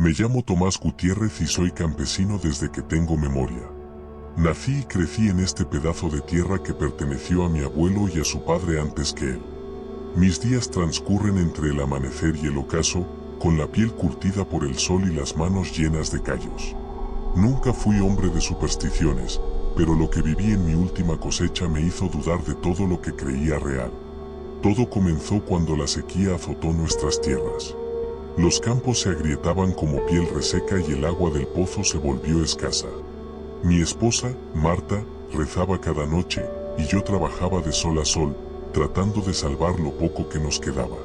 Me llamo Tomás Gutiérrez y soy campesino desde que tengo memoria. Nací y crecí en este pedazo de tierra que perteneció a mi abuelo y a su padre antes que él. Mis días transcurren entre el amanecer y el ocaso, con la piel curtida por el sol y las manos llenas de callos. Nunca fui hombre de supersticiones, pero lo que viví en mi última cosecha me hizo dudar de todo lo que creía real. Todo comenzó cuando la sequía azotó nuestras tierras. Los campos se agrietaban como piel reseca y el agua del pozo se volvió escasa. Mi esposa, Marta, rezaba cada noche, y yo trabajaba de sol a sol, tratando de salvar lo poco que nos quedaba.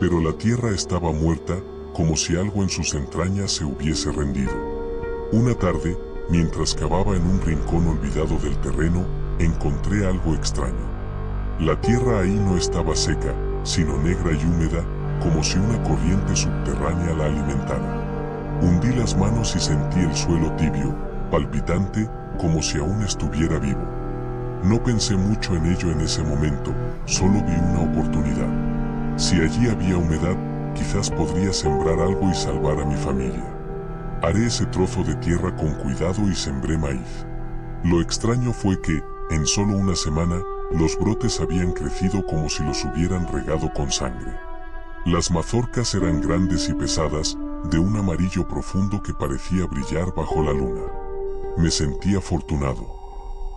Pero la tierra estaba muerta, como si algo en sus entrañas se hubiese rendido. Una tarde, mientras cavaba en un rincón olvidado del terreno, encontré algo extraño. La tierra ahí no estaba seca, sino negra y húmeda, como si una corriente subterránea la alimentara. Hundí las manos y sentí el suelo tibio, palpitante, como si aún estuviera vivo. No pensé mucho en ello en ese momento, solo vi una oportunidad. Si allí había humedad, quizás podría sembrar algo y salvar a mi familia. Haré ese trozo de tierra con cuidado y sembré maíz. Lo extraño fue que, en solo una semana, los brotes habían crecido como si los hubieran regado con sangre. Las mazorcas eran grandes y pesadas, de un amarillo profundo que parecía brillar bajo la luna. Me sentí afortunado.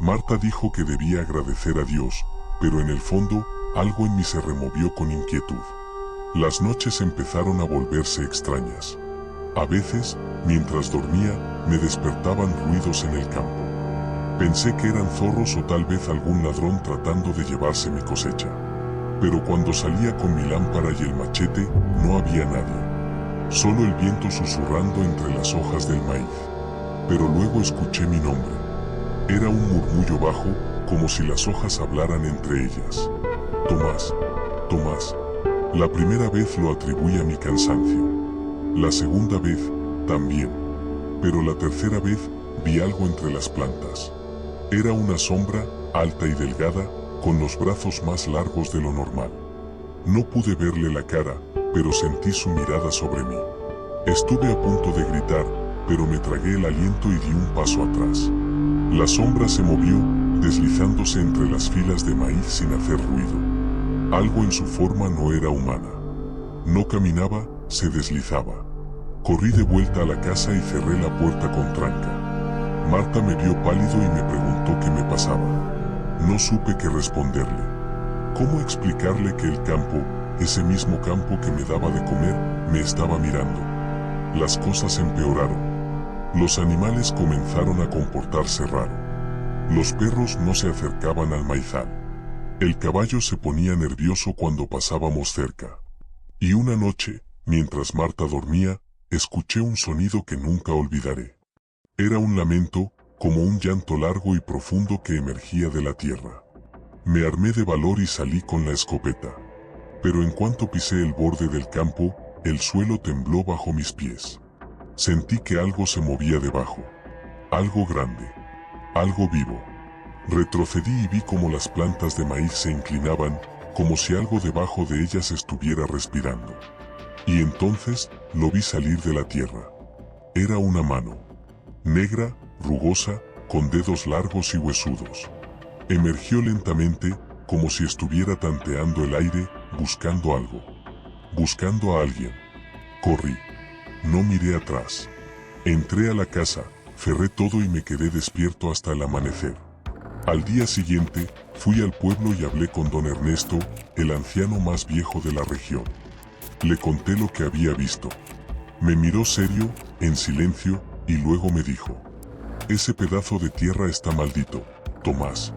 Marta dijo que debía agradecer a Dios, pero en el fondo, algo en mí se removió con inquietud. Las noches empezaron a volverse extrañas. A veces, mientras dormía, me despertaban ruidos en el campo. Pensé que eran zorros o tal vez algún ladrón tratando de llevarse mi cosecha. Pero cuando salía con mi lámpara y el machete, no había nadie. Solo el viento susurrando entre las hojas del maíz. Pero luego escuché mi nombre. Era un murmullo bajo, como si las hojas hablaran entre ellas. Tomás, Tomás. La primera vez lo atribuí a mi cansancio. La segunda vez, también. Pero la tercera vez, vi algo entre las plantas. Era una sombra, alta y delgada, con los brazos más largos de lo normal. No pude verle la cara, pero sentí su mirada sobre mí. Estuve a punto de gritar, pero me tragué el aliento y di un paso atrás. La sombra se movió, deslizándose entre las filas de maíz sin hacer ruido. Algo en su forma no era humana. No caminaba, se deslizaba. Corrí de vuelta a la casa y cerré la puerta con tranca. Marta me vio pálido y me preguntó qué me pasaba. No supe qué responderle. ¿Cómo explicarle que el campo, ese mismo campo que me daba de comer, me estaba mirando? Las cosas empeoraron. Los animales comenzaron a comportarse raro. Los perros no se acercaban al maizal. El caballo se ponía nervioso cuando pasábamos cerca. Y una noche, mientras Marta dormía, escuché un sonido que nunca olvidaré. Era un lamento, como un llanto largo y profundo que emergía de la tierra. Me armé de valor y salí con la escopeta. Pero en cuanto pisé el borde del campo, el suelo tembló bajo mis pies. Sentí que algo se movía debajo. Algo grande. Algo vivo. Retrocedí y vi cómo las plantas de maíz se inclinaban, como si algo debajo de ellas estuviera respirando. Y entonces, lo vi salir de la tierra. Era una mano. Negra, rugosa, con dedos largos y huesudos. Emergió lentamente, como si estuviera tanteando el aire, buscando algo. Buscando a alguien. Corrí. No miré atrás. Entré a la casa, cerré todo y me quedé despierto hasta el amanecer. Al día siguiente, fui al pueblo y hablé con don Ernesto, el anciano más viejo de la región. Le conté lo que había visto. Me miró serio, en silencio, y luego me dijo: ese pedazo de tierra está maldito, Tomás.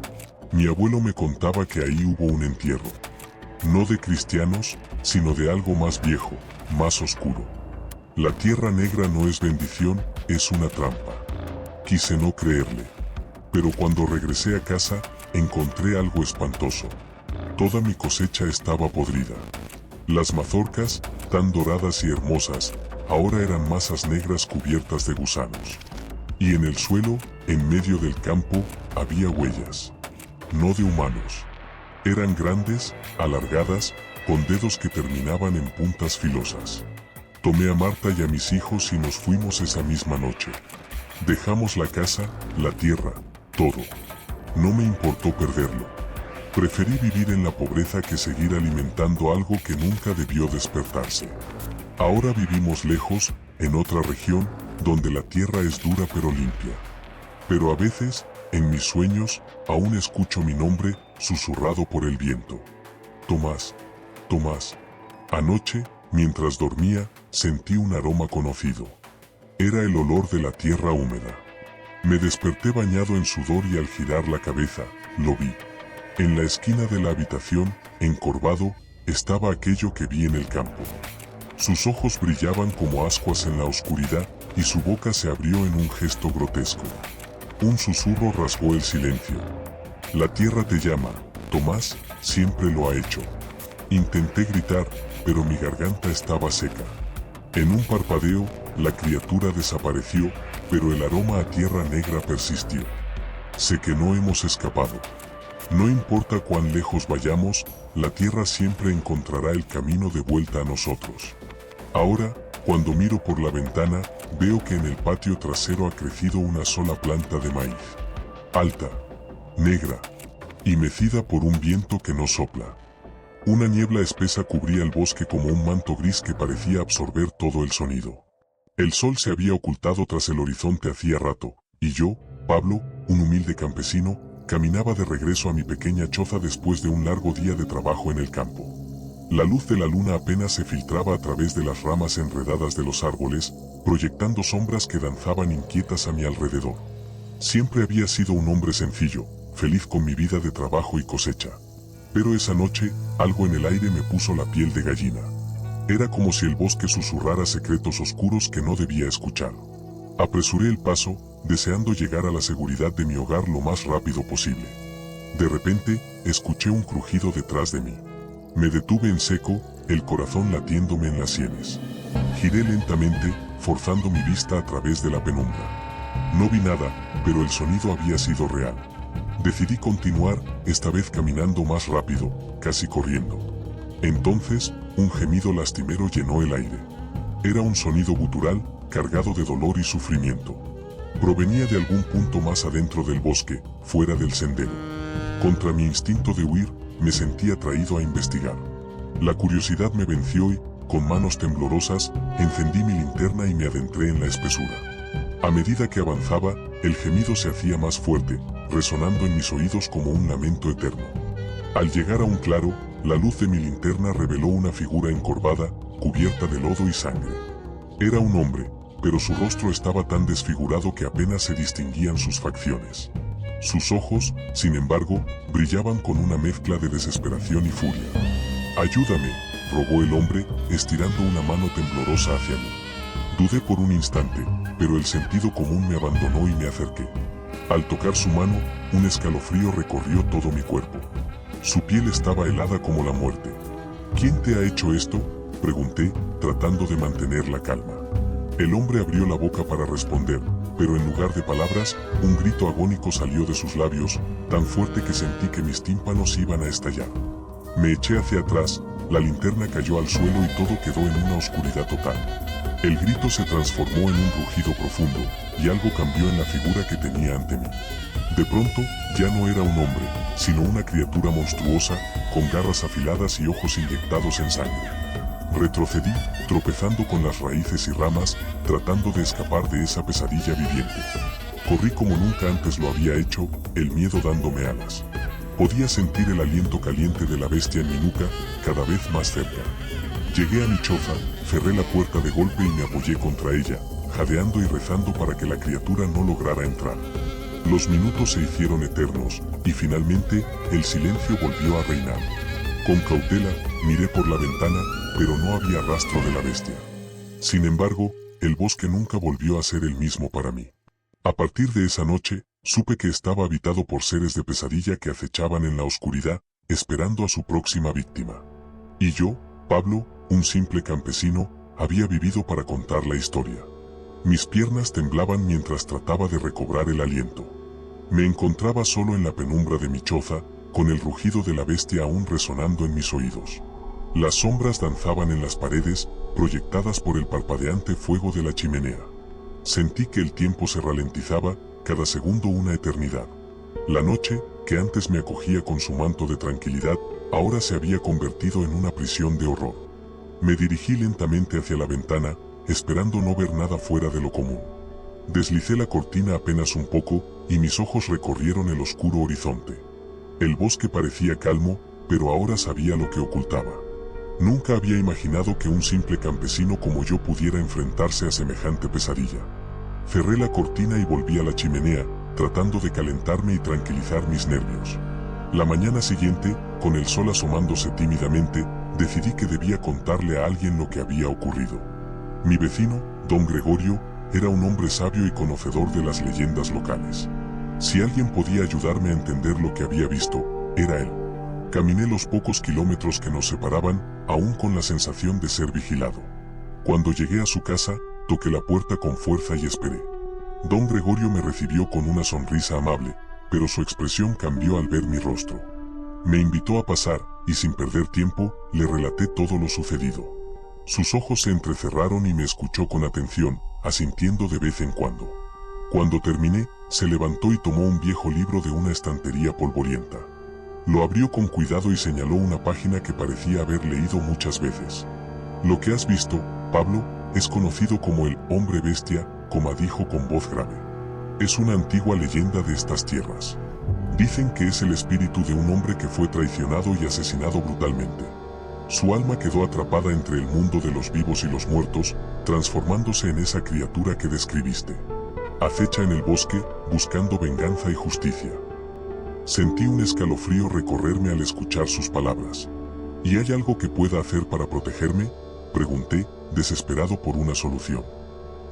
Mi abuelo me contaba que ahí hubo un entierro. No de cristianos, sino de algo más viejo, más oscuro. La tierra negra no es bendición, es una trampa. Quise no creerle. Pero cuando regresé a casa, encontré algo espantoso. Toda mi cosecha estaba podrida. Las mazorcas, tan doradas y hermosas, ahora eran masas negras cubiertas de gusanos. Y en el suelo, en medio del campo, había huellas. No de humanos. Eran grandes, alargadas, con dedos que terminaban en puntas filosas. Tomé a Marta y a mis hijos y nos fuimos esa misma noche. Dejamos la casa, la tierra, todo. No me importó perderlo. Preferí vivir en la pobreza que seguir alimentando algo que nunca debió despertarse. Ahora vivimos lejos, en otra región, donde la tierra es dura pero limpia. Pero a veces, en mis sueños, aún escucho mi nombre, susurrado por el viento. Tomás, Tomás. Anoche, mientras dormía, sentí un aroma conocido. Era el olor de la tierra húmeda. Me desperté bañado en sudor y al girar la cabeza, lo vi. En la esquina de la habitación, encorvado, estaba aquello que vi en el campo. Sus ojos brillaban como ascuas en la oscuridad, y su boca se abrió en un gesto grotesco. Un susurro rasgó el silencio. La tierra te llama, Tomás, siempre lo ha hecho. Intenté gritar, pero mi garganta estaba seca. En un parpadeo, la criatura desapareció, pero el aroma a tierra negra persistió. Sé que no hemos escapado. No importa cuán lejos vayamos, la tierra siempre encontrará el camino de vuelta a nosotros. Ahora, cuando miro por la ventana, veo que en el patio trasero ha crecido una sola planta de maíz. Alta, negra y mecida por un viento que no sopla. Una niebla espesa cubría el bosque como un manto gris que parecía absorber todo el sonido. El sol se había ocultado tras el horizonte hacía rato, y yo, Pablo, un humilde campesino, caminaba de regreso a mi pequeña choza después de un largo día de trabajo en el campo. La luz de la luna apenas se filtraba a través de las ramas enredadas de los árboles, proyectando sombras que danzaban inquietas a mi alrededor. Siempre había sido un hombre sencillo, feliz con mi vida de trabajo y cosecha. Pero esa noche, algo en el aire me puso la piel de gallina. Era como si el bosque susurrara secretos oscuros que no debía escuchar. Apresuré el paso, deseando llegar a la seguridad de mi hogar lo más rápido posible. De repente, escuché un crujido detrás de mí. Me detuve en seco, el corazón latiéndome en las sienes. Giré lentamente, forzando mi vista a través de la penumbra. No vi nada, pero el sonido había sido real. Decidí continuar, esta vez caminando más rápido, casi corriendo. Entonces, un gemido lastimero llenó el aire. Era un sonido gutural, cargado de dolor y sufrimiento. Provenía de algún punto más adentro del bosque, fuera del sendero. Contra mi instinto de huir, me sentí atraído a investigar. La curiosidad me venció y, con manos temblorosas, encendí mi linterna y me adentré en la espesura. A medida que avanzaba, el gemido se hacía más fuerte, resonando en mis oídos como un lamento eterno. Al llegar a un claro, la luz de mi linterna reveló una figura encorvada, cubierta de lodo y sangre. Era un hombre, pero su rostro estaba tan desfigurado que apenas se distinguían sus facciones. Sus ojos, sin embargo, brillaban con una mezcla de desesperación y furia. «Ayúdame», rogó el hombre, estirando una mano temblorosa hacia mí. Dudé por un instante, pero el sentido común me abandonó y me acerqué. Al tocar su mano, un escalofrío recorrió todo mi cuerpo. Su piel estaba helada como la muerte. «¿Quién te ha hecho esto?», pregunté, tratando de mantener la calma. El hombre abrió la boca para responder, pero en lugar de palabras, un grito agónico salió de sus labios, tan fuerte que sentí que mis tímpanos iban a estallar. Me eché hacia atrás, la linterna cayó al suelo y todo quedó en una oscuridad total. El grito se transformó en un rugido profundo, y algo cambió en la figura que tenía ante mí. De pronto, ya no era un hombre, sino una criatura monstruosa, con garras afiladas y ojos inyectados en sangre. Retrocedí, tropezando con las raíces y ramas, tratando de escapar de esa pesadilla viviente. Corrí como nunca antes lo había hecho, el miedo dándome alas. Podía sentir el aliento caliente de la bestia en mi nuca, cada vez más cerca. Llegué a mi choza, cerré la puerta de golpe y me apoyé contra ella, jadeando y rezando para que la criatura no lograra entrar. Los minutos se hicieron eternos, y finalmente, el silencio volvió a reinar. Con cautela, miré por la ventana, pero no había rastro de la bestia. Sin embargo, el bosque nunca volvió a ser el mismo para mí. A partir de esa noche, supe que estaba habitado por seres de pesadilla que acechaban en la oscuridad, esperando a su próxima víctima. Y yo, Pablo, un simple campesino, había vivido para contar la historia. Mis piernas temblaban mientras trataba de recobrar el aliento. Me encontraba solo en la penumbra de mi choza, con el rugido de la bestia aún resonando en mis oídos. Las sombras danzaban en las paredes, proyectadas por el parpadeante fuego de la chimenea. Sentí que el tiempo se ralentizaba, cada segundo una eternidad. La noche, que antes me acogía con su manto de tranquilidad, ahora se había convertido en una prisión de horror. Me dirigí lentamente hacia la ventana, esperando no ver nada fuera de lo común. Deslicé la cortina apenas un poco, y mis ojos recorrieron el oscuro horizonte. El bosque parecía calmo, pero ahora sabía lo que ocultaba. Nunca había imaginado que un simple campesino como yo pudiera enfrentarse a semejante pesadilla. Cerré la cortina y volví a la chimenea, tratando de calentarme y tranquilizar mis nervios. La mañana siguiente, con el sol asomándose tímidamente, decidí que debía contarle a alguien lo que había ocurrido. Mi vecino, don Gregorio, era un hombre sabio y conocedor de las leyendas locales. Si alguien podía ayudarme a entender lo que había visto, era él. Caminé los pocos kilómetros que nos separaban, aún con la sensación de ser vigilado. Cuando llegué a su casa, toqué la puerta con fuerza y esperé. Don Gregorio me recibió con una sonrisa amable, pero su expresión cambió al ver mi rostro. Me invitó a pasar, y sin perder tiempo, le relaté todo lo sucedido. Sus ojos se entrecerraron y me escuchó con atención, asintiendo de vez en cuando. Cuando terminé, se levantó y tomó un viejo libro de una estantería polvorienta. Lo abrió con cuidado y señaló una página que parecía haber leído muchas veces. Lo que has visto, Pablo, es conocido como el hombre bestia, como dijo con voz grave. Es una antigua leyenda de estas tierras. Dicen que es el espíritu de un hombre que fue traicionado y asesinado brutalmente. Su alma quedó atrapada entre el mundo de los vivos y los muertos, transformándose en esa criatura que describiste. Acecha en el bosque, buscando venganza y justicia. Sentí un escalofrío recorrerme al escuchar sus palabras. ¿Y hay algo que pueda hacer para protegerme?, pregunté, desesperado por una solución.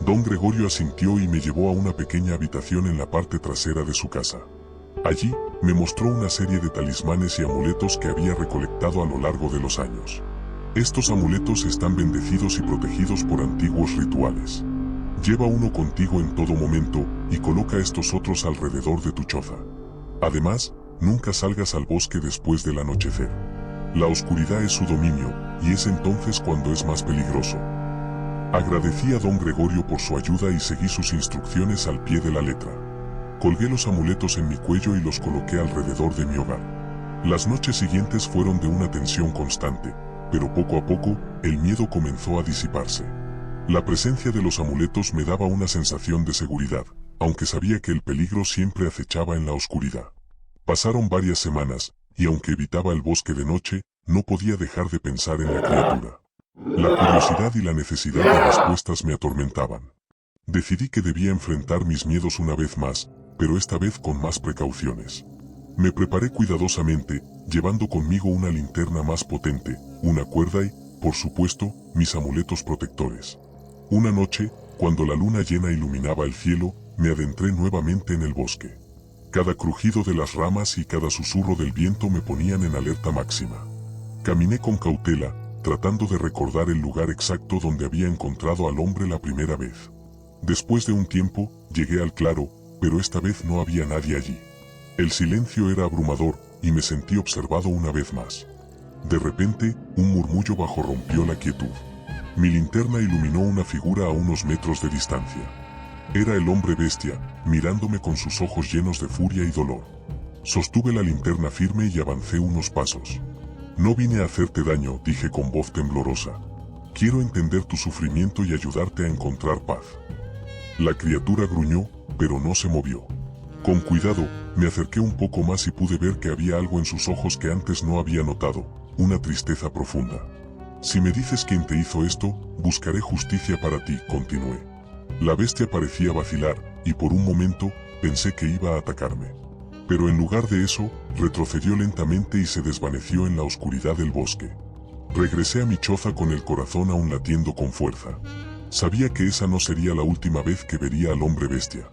Don Gregorio asintió y me llevó a una pequeña habitación en la parte trasera de su casa. Allí, me mostró una serie de talismanes y amuletos que había recolectado a lo largo de los años. Estos amuletos están bendecidos y protegidos por antiguos rituales. Lleva uno contigo en todo momento, y coloca estos otros alrededor de tu choza. Además, nunca salgas al bosque después del anochecer. La oscuridad es su dominio, y es entonces cuando es más peligroso. Agradecí a don Gregorio por su ayuda y seguí sus instrucciones al pie de la letra. Colgué los amuletos en mi cuello y los coloqué alrededor de mi hogar. Las noches siguientes fueron de una tensión constante, pero poco a poco, el miedo comenzó a disiparse. La presencia de los amuletos me daba una sensación de seguridad, aunque sabía que el peligro siempre acechaba en la oscuridad. Pasaron varias semanas, y aunque evitaba el bosque de noche, no podía dejar de pensar en la criatura. La curiosidad y la necesidad de respuestas me atormentaban. Decidí que debía enfrentar mis miedos una vez más, pero esta vez con más precauciones. Me preparé cuidadosamente, llevando conmigo una linterna más potente, una cuerda y, por supuesto, mis amuletos protectores. Una noche, cuando la luna llena iluminaba el cielo, me adentré nuevamente en el bosque. Cada crujido de las ramas y cada susurro del viento me ponían en alerta máxima. Caminé con cautela, tratando de recordar el lugar exacto donde había encontrado al hombre la primera vez. Después de un tiempo, llegué al claro, pero esta vez no había nadie allí. El silencio era abrumador, y me sentí observado una vez más. De repente, un murmullo bajo rompió la quietud. Mi linterna iluminó una figura a unos metros de distancia. Era el hombre bestia, mirándome con sus ojos llenos de furia y dolor. Sostuve la linterna firme y avancé unos pasos. No vine a hacerte daño, dije con voz temblorosa. Quiero entender tu sufrimiento y ayudarte a encontrar paz. La criatura gruñó, pero no se movió. Con cuidado, me acerqué un poco más y pude ver que había algo en sus ojos que antes no había notado, una tristeza profunda. Si me dices quién te hizo esto, buscaré justicia para ti, continué. La bestia parecía vacilar, y por un momento, pensé que iba a atacarme. Pero en lugar de eso, retrocedió lentamente y se desvaneció en la oscuridad del bosque. Regresé a mi choza con el corazón aún latiendo con fuerza. Sabía que esa no sería la última vez que vería al hombre bestia.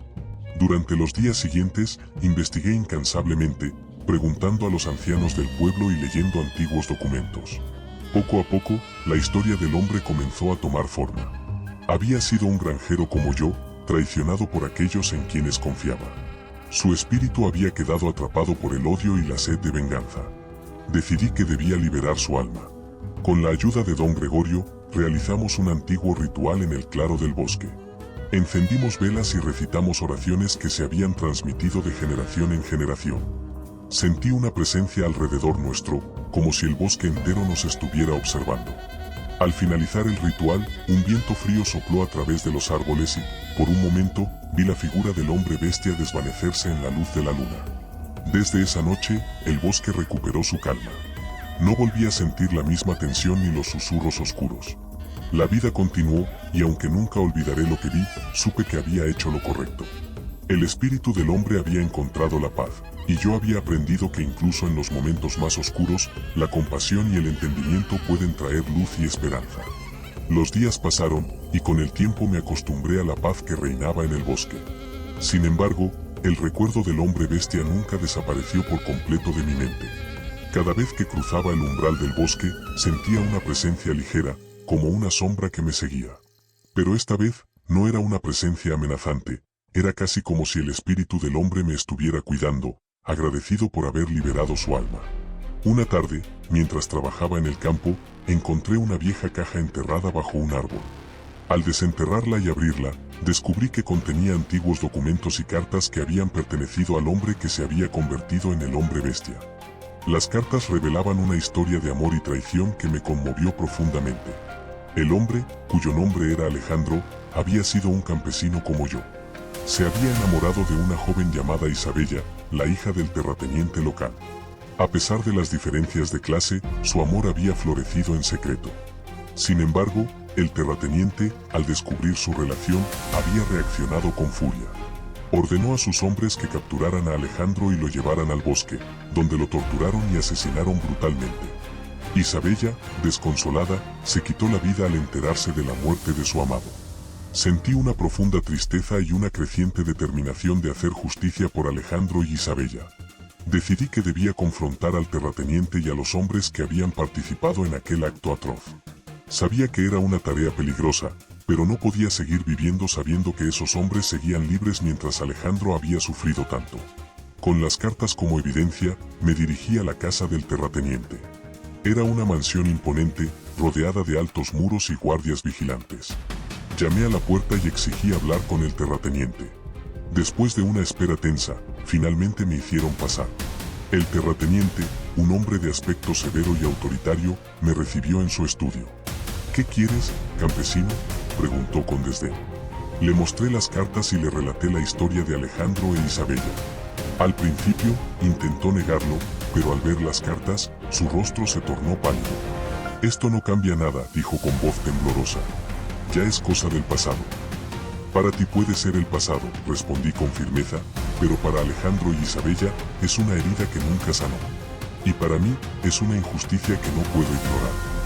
Durante los días siguientes, investigué incansablemente, preguntando a los ancianos del pueblo y leyendo antiguos documentos. Poco a poco, la historia del hombre comenzó a tomar forma. Había sido un granjero como yo, traicionado por aquellos en quienes confiaba. Su espíritu había quedado atrapado por el odio y la sed de venganza. Decidí que debía liberar su alma. Con la ayuda de don Gregorio, realizamos un antiguo ritual en el claro del bosque. Encendimos velas y recitamos oraciones que se habían transmitido de generación en generación. Sentí una presencia alrededor nuestro, como si el bosque entero nos estuviera observando. Al finalizar el ritual, un viento frío sopló a través de los árboles y, por un momento, vi la figura del hombre bestia desvanecerse en la luz de la luna. Desde esa noche, el bosque recuperó su calma. No volví a sentir la misma tensión ni los susurros oscuros. La vida continuó, y aunque nunca olvidaré lo que vi, supe que había hecho lo correcto. El espíritu del hombre había encontrado la paz, y yo había aprendido que incluso en los momentos más oscuros, la compasión y el entendimiento pueden traer luz y esperanza. Los días pasaron, y con el tiempo me acostumbré a la paz que reinaba en el bosque. Sin embargo, el recuerdo del hombre bestia nunca desapareció por completo de mi mente. Cada vez que cruzaba el umbral del bosque, sentía una presencia ligera, como una sombra que me seguía. Pero esta vez, no era una presencia amenazante, era casi como si el espíritu del hombre me estuviera cuidando, agradecido por haber liberado su alma. Una tarde, mientras trabajaba en el campo, encontré una vieja caja enterrada bajo un árbol. Al desenterrarla y abrirla, descubrí que contenía antiguos documentos y cartas que habían pertenecido al hombre que se había convertido en el hombre bestia. Las cartas revelaban una historia de amor y traición que me conmovió profundamente. El hombre, cuyo nombre era Alejandro, había sido un campesino como yo. Se había enamorado de una joven llamada Isabella, la hija del terrateniente local. A pesar de las diferencias de clase, su amor había florecido en secreto. Sin embargo, el terrateniente, al descubrir su relación, había reaccionado con furia. Ordenó a sus hombres que capturaran a Alejandro y lo llevaran al bosque, donde lo torturaron y asesinaron brutalmente. Isabella, desconsolada, se quitó la vida al enterarse de la muerte de su amado. Sentí una profunda tristeza y una creciente determinación de hacer justicia por Alejandro y Isabella. Decidí que debía confrontar al terrateniente y a los hombres que habían participado en aquel acto atroz. Sabía que era una tarea peligrosa, pero no podía seguir viviendo sabiendo que esos hombres seguían libres mientras Alejandro había sufrido tanto. Con las cartas como evidencia, me dirigí a la casa del terrateniente. Era una mansión imponente, rodeada de altos muros y guardias vigilantes. Llamé a la puerta y exigí hablar con el terrateniente. Después de una espera tensa, finalmente me hicieron pasar. El terrateniente, un hombre de aspecto severo y autoritario, me recibió en su estudio. ¿Qué quieres, campesino?, preguntó con desdén. Le mostré las cartas y le relaté la historia de Alejandro e Isabella. Al principio, intentó negarlo, pero al ver las cartas, su rostro se tornó pálido. Esto no cambia nada, dijo con voz temblorosa. Ya es cosa del pasado. Para ti puede ser el pasado, respondí con firmeza, pero para Alejandro y Isabella es una herida que nunca sanó. Y para mí es una injusticia que no puedo ignorar.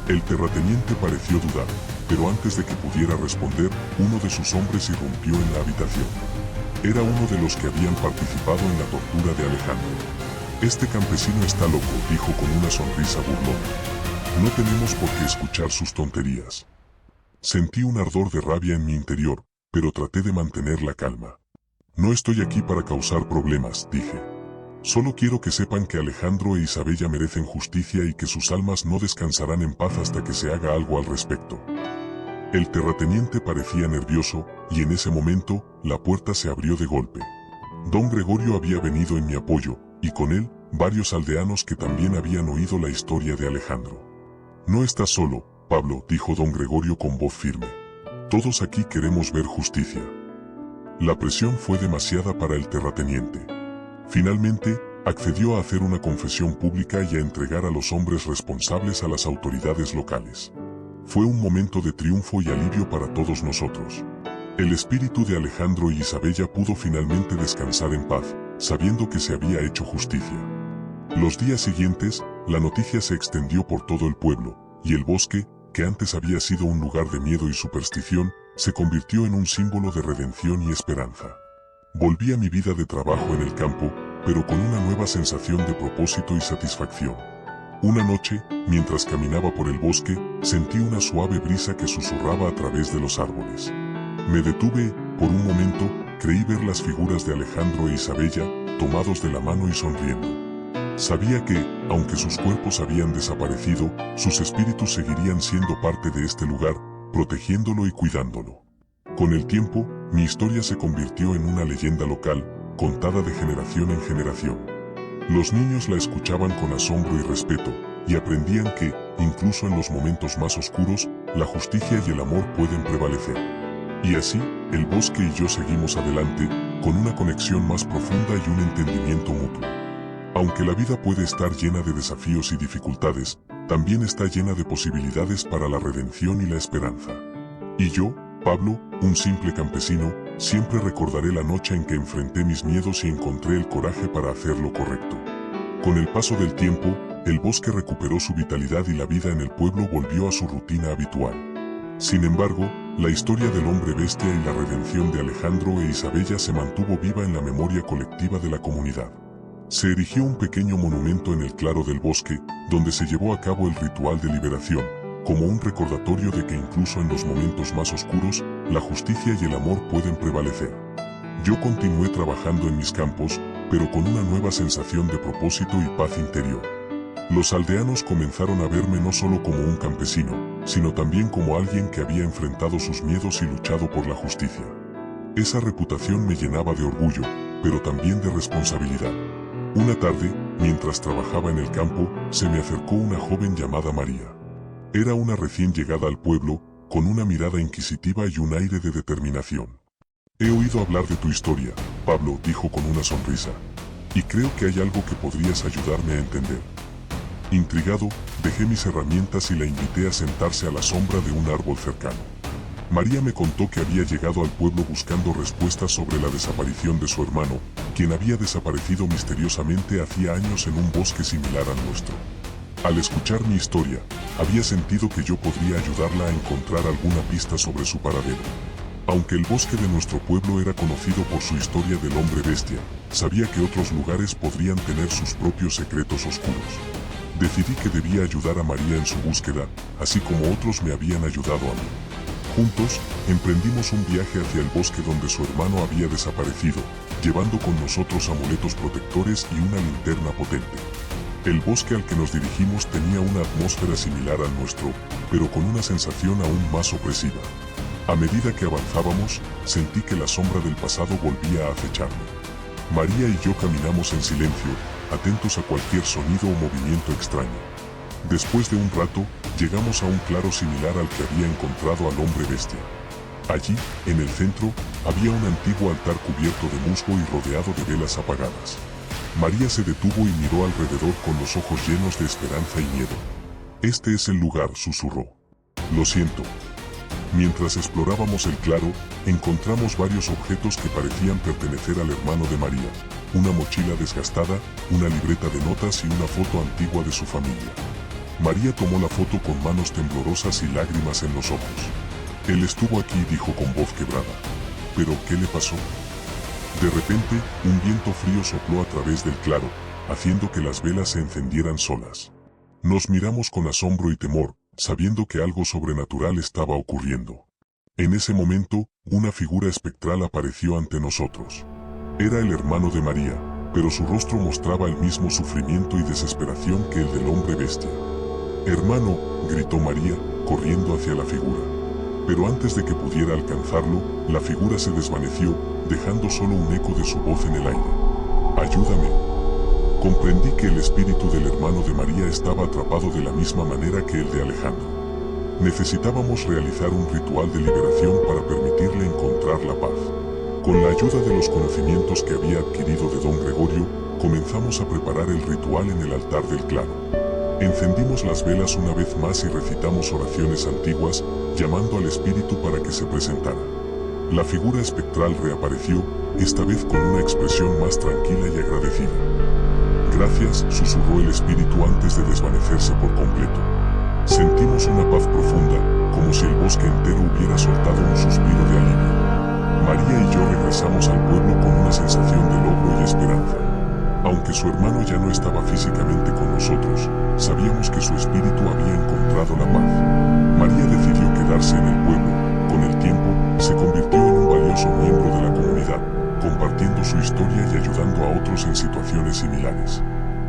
El terrateniente pareció dudar, pero antes de que pudiera responder, uno de sus hombres irrumpió en la habitación. Era uno de los que habían participado en la tortura de Alejandro. Este campesino está loco, dijo con una sonrisa burlona. No tenemos por qué escuchar sus tonterías. Sentí un ardor de rabia en mi interior, pero traté de mantener la calma. No estoy aquí para causar problemas, dije. Solo quiero que sepan que Alejandro e Isabella merecen justicia y que sus almas no descansarán en paz hasta que se haga algo al respecto. El terrateniente parecía nervioso, y en ese momento, la puerta se abrió de golpe. Don Gregorio había venido en mi apoyo, y con él, varios aldeanos que también habían oído la historia de Alejandro. No estás solo, Pablo, dijo don Gregorio con voz firme. Todos aquí queremos ver justicia. La presión fue demasiada para el terrateniente. Finalmente, accedió a hacer una confesión pública y a entregar a los hombres responsables a las autoridades locales. Fue un momento de triunfo y alivio para todos nosotros. El espíritu de Alejandro y Isabella pudo finalmente descansar en paz, sabiendo que se había hecho justicia. Los días siguientes, la noticia se extendió por todo el pueblo, y el bosque, que antes había sido un lugar de miedo y superstición, se convirtió en un símbolo de redención y esperanza. Volví a mi vida de trabajo en el campo, pero con una nueva sensación de propósito y satisfacción. Una noche, mientras caminaba por el bosque, sentí una suave brisa que susurraba a través de los árboles. Me detuve, por un momento, creí ver las figuras de Alejandro e Isabella, tomados de la mano y sonriendo. Sabía que, aunque sus cuerpos habían desaparecido, sus espíritus seguirían siendo parte de este lugar, protegiéndolo y cuidándolo. Con el tiempo, mi historia se convirtió en una leyenda local, contada de generación en generación. Los niños la escuchaban con asombro y respeto, y aprendían que, incluso en los momentos más oscuros, la justicia y el amor pueden prevalecer. Y así, el bosque y yo seguimos adelante, con una conexión más profunda y un entendimiento mutuo. Aunque la vida puede estar llena de desafíos y dificultades, también está llena de posibilidades para la redención y la esperanza. Y yo, Pablo, un simple campesino, siempre recordaré la noche en que enfrenté mis miedos y encontré el coraje para hacer lo correcto. Con el paso del tiempo, el bosque recuperó su vitalidad y la vida en el pueblo volvió a su rutina habitual. Sin embargo, la historia del hombre bestia y la redención de Alejandro e Isabella se mantuvo viva en la memoria colectiva de la comunidad. Se erigió un pequeño monumento en el claro del bosque, donde se llevó a cabo el ritual de liberación, como un recordatorio de que incluso en los momentos más oscuros, la justicia y el amor pueden prevalecer. Yo continué trabajando en mis campos, pero con una nueva sensación de propósito y paz interior. Los aldeanos comenzaron a verme no solo como un campesino, sino también como alguien que había enfrentado sus miedos y luchado por la justicia. Esa reputación me llenaba de orgullo, pero también de responsabilidad. Una tarde, mientras trabajaba en el campo, se me acercó una joven llamada María. Era una recién llegada al pueblo, con una mirada inquisitiva y un aire de determinación. He oído hablar de tu historia, Pablo, dijo con una sonrisa. Y creo que hay algo que podrías ayudarme a entender. Intrigado, dejé mis herramientas y la invité a sentarse a la sombra de un árbol cercano. María me contó que había llegado al pueblo buscando respuestas sobre la desaparición de su hermano, quien había desaparecido misteriosamente hacía años en un bosque similar al nuestro. Al escuchar mi historia, había sentido que yo podría ayudarla a encontrar alguna pista sobre su paradero. Aunque el bosque de nuestro pueblo era conocido por su historia del hombre bestia, sabía que otros lugares podrían tener sus propios secretos oscuros. Decidí que debía ayudar a María en su búsqueda, así como otros me habían ayudado a mí. Juntos, emprendimos un viaje hacia el bosque donde su hermano había desaparecido, llevando con nosotros amuletos protectores y una linterna potente. El bosque al que nos dirigimos tenía una atmósfera similar al nuestro, pero con una sensación aún más opresiva. A medida que avanzábamos, sentí que la sombra del pasado volvía a acecharme. María y yo caminamos en silencio, atentos a cualquier sonido o movimiento extraño. Después de un rato, llegamos a un claro similar al que había encontrado al hombre bestia. Allí, en el centro, había un antiguo altar cubierto de musgo y rodeado de velas apagadas. María se detuvo y miró alrededor con los ojos llenos de esperanza y miedo. «Este es el lugar», susurró. «Lo siento». Mientras explorábamos el claro, encontramos varios objetos que parecían pertenecer al hermano de María. Una mochila desgastada, una libreta de notas y una foto antigua de su familia. María tomó la foto con manos temblorosas y lágrimas en los ojos. «Él estuvo aquí», dijo con voz quebrada. «¿Pero qué le pasó?» De repente, un viento frío sopló a través del claro, haciendo que las velas se encendieran solas. Nos miramos con asombro y temor, sabiendo que algo sobrenatural estaba ocurriendo. En ese momento, una figura espectral apareció ante nosotros. Era el hermano de María, pero su rostro mostraba el mismo sufrimiento y desesperación que el del hombre bestia. «Hermano», gritó María, corriendo hacia la figura. Pero antes de que pudiera alcanzarlo, la figura se desvaneció, dejando solo un eco de su voz en el aire. «Ayúdame». Comprendí que el espíritu del hermano de María estaba atrapado de la misma manera que el de Alejandro. Necesitábamos realizar un ritual de liberación para permitirle encontrar la paz. Con la ayuda de los conocimientos que había adquirido de don Gregorio, comenzamos a preparar el ritual en el altar del claro. Encendimos las velas una vez más y recitamos oraciones antiguas, llamando al espíritu para que se presentara. La figura espectral reapareció, esta vez con una expresión más tranquila y agradecida. «Gracias», susurró el espíritu antes de desvanecerse por completo. Sentimos una paz profunda, como si el bosque entero hubiera soltado un suspiro de alivio. María y yo regresamos al pueblo con una sensación de logro y esperanza. Aunque su hermano ya no estaba físicamente con nosotros, sabíamos que su espíritu había encontrado la paz. María decidió quedarse en el pueblo. Con el tiempo, se convirtió en un valioso miembro de la comunidad, compartiendo su historia y ayudando a otros en situaciones similares.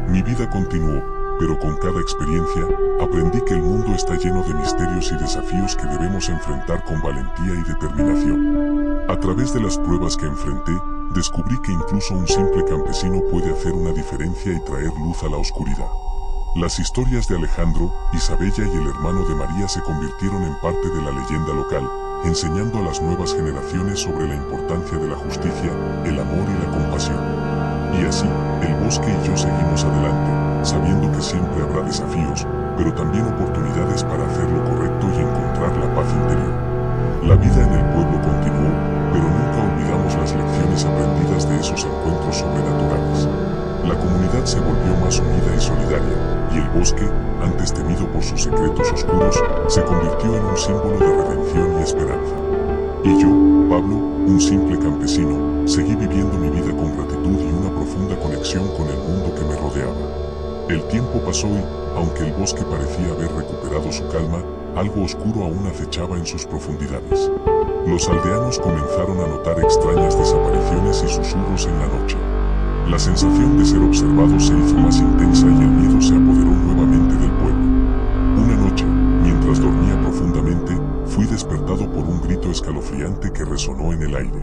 Mi vida continuó, pero con cada experiencia, aprendí que el mundo está lleno de misterios y desafíos que debemos enfrentar con valentía y determinación. A través de las pruebas que enfrenté, descubrí que incluso un simple campesino puede hacer una diferencia y traer luz a la oscuridad. Las historias de Alejandro, Isabella y el hermano de María se convirtieron en parte de la leyenda local, enseñando a las nuevas generaciones sobre la importancia de la justicia, el amor y la compasión. Y así, el bosque y yo seguimos adelante, sabiendo que siempre habrá desafíos, pero también oportunidades para hacer lo correcto y encontrar la paz interior. La vida en el pueblo continuó, pero nunca olvidamos las lecciones aprendidas de esos encuentros sobrenaturales. La comunidad se volvió más unida y solidaria, y el bosque, antes temido por sus secretos oscuros, se convirtió en un símbolo de redención y esperanza. Y yo, Pablo, un simple campesino, seguí viviendo mi vida con gratitud y una profunda conexión con el mundo que me rodeaba. El tiempo pasó y, aunque el bosque parecía haber recuperado su calma, algo oscuro aún acechaba en sus profundidades. Los aldeanos comenzaron a notar extrañas desapariciones y susurros en la noche. La sensación de ser observado se hizo más intensa y el miedo se apoderó nuevamente del pueblo. Una noche, mientras dormía profundamente, fui despertado por un grito escalofriante que resonó en el aire.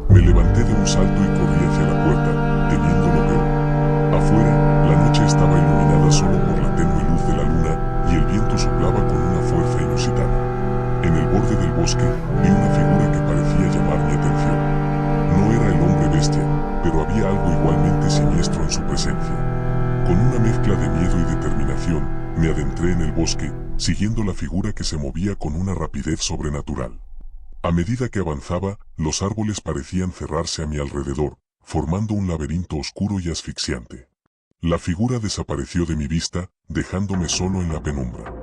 Me levanté de un salto y corrí hacia la puerta, temiendo lo peor. Afuera, la noche estaba iluminada solo por la tenue luz de la luna y el viento soplaba con una fuerza inusitada. En el borde del bosque, vi una figura que parecía llamar mi atención. No era el hombre bestia, pero había algo igualmente siniestro en su presencia. Con una mezcla de miedo y determinación, me adentré en el bosque, siguiendo la figura que se movía con una rapidez sobrenatural. A medida que avanzaba, los árboles parecían cerrarse a mi alrededor, formando un laberinto oscuro y asfixiante. La figura desapareció de mi vista, dejándome solo en la penumbra.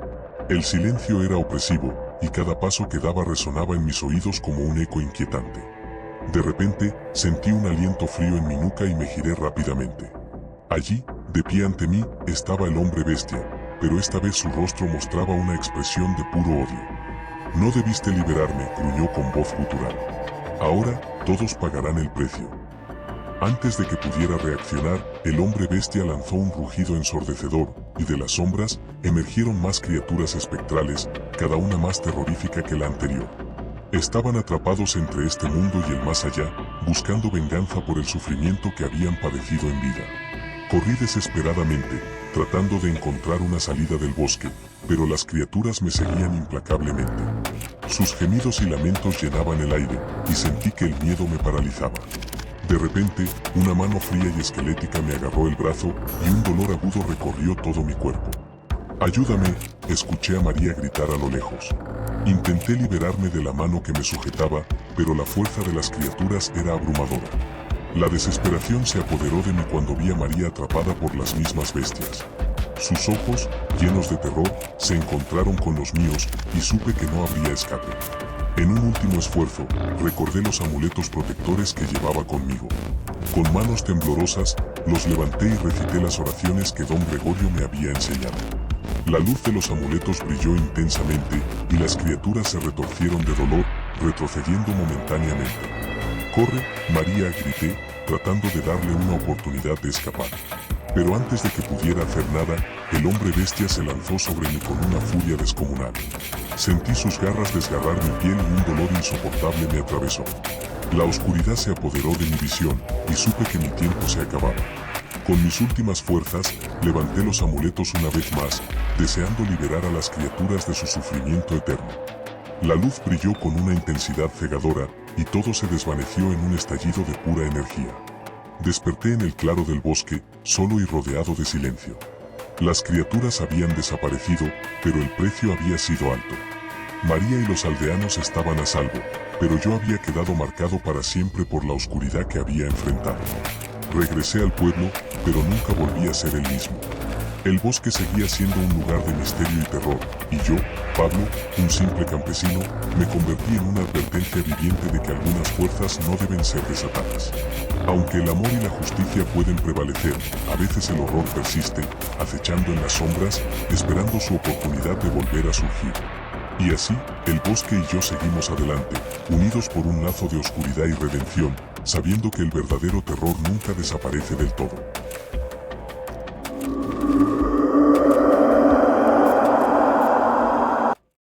El silencio era opresivo, y cada paso que daba resonaba en mis oídos como un eco inquietante. De repente, sentí un aliento frío en mi nuca y me giré rápidamente. Allí, de pie ante mí, estaba el hombre bestia, pero esta vez su rostro mostraba una expresión de puro odio. No debiste liberarme, gruñó con voz gutural. Ahora, todos pagarán el precio. Antes de que pudiera reaccionar, el hombre bestia lanzó un rugido ensordecedor, y de las sombras, emergieron más criaturas espectrales, cada una más terrorífica que la anterior. Estaban atrapados entre este mundo y el más allá, buscando venganza por el sufrimiento que habían padecido en vida. Corrí desesperadamente, tratando de encontrar una salida del bosque, pero las criaturas me seguían implacablemente. Sus gemidos y lamentos llenaban el aire, y sentí que el miedo me paralizaba. De repente, una mano fría y esquelética me agarró el brazo, y un dolor agudo recorrió todo mi cuerpo. «Ayúdame», escuché a María gritar a lo lejos. Intenté liberarme de la mano que me sujetaba, pero la fuerza de las criaturas era abrumadora. La desesperación se apoderó de mí cuando vi a María atrapada por las mismas bestias. Sus ojos, llenos de terror, se encontraron con los míos, y supe que no habría escape. En un último esfuerzo, recordé los amuletos protectores que llevaba conmigo. Con manos temblorosas, los levanté y recité las oraciones que don Gregorio me había enseñado. La luz de los amuletos brilló intensamente, y las criaturas se retorcieron de dolor, retrocediendo momentáneamente. «¡Corre, María!», grité, tratando de darle una oportunidad de escapar. Pero antes de que pudiera hacer nada, el hombre bestia se lanzó sobre mí con una furia descomunal. Sentí sus garras desgarrar mi piel y un dolor insoportable me atravesó. La oscuridad se apoderó de mi visión, y supe que mi tiempo se acababa. Con mis últimas fuerzas, levanté los amuletos una vez más, deseando liberar a las criaturas de su sufrimiento eterno. La luz brilló con una intensidad cegadora, y todo se desvaneció en un estallido de pura energía. Desperté en el claro del bosque, solo y rodeado de silencio. Las criaturas habían desaparecido, pero el precio había sido alto. María y los aldeanos estaban a salvo, pero yo había quedado marcado para siempre por la oscuridad que había enfrentado. Regresé al pueblo, pero nunca volví a ser el mismo. El bosque seguía siendo un lugar de misterio y terror, y yo, Pablo, un simple campesino, me convertí en una advertencia viviente de que algunas fuerzas no deben ser desatadas. Aunque el amor y la justicia pueden prevalecer, a veces el horror persiste, acechando en las sombras, esperando su oportunidad de volver a surgir. Y así, el bosque y yo seguimos adelante, unidos por un lazo de oscuridad y redención, sabiendo que el verdadero terror nunca desaparece del todo.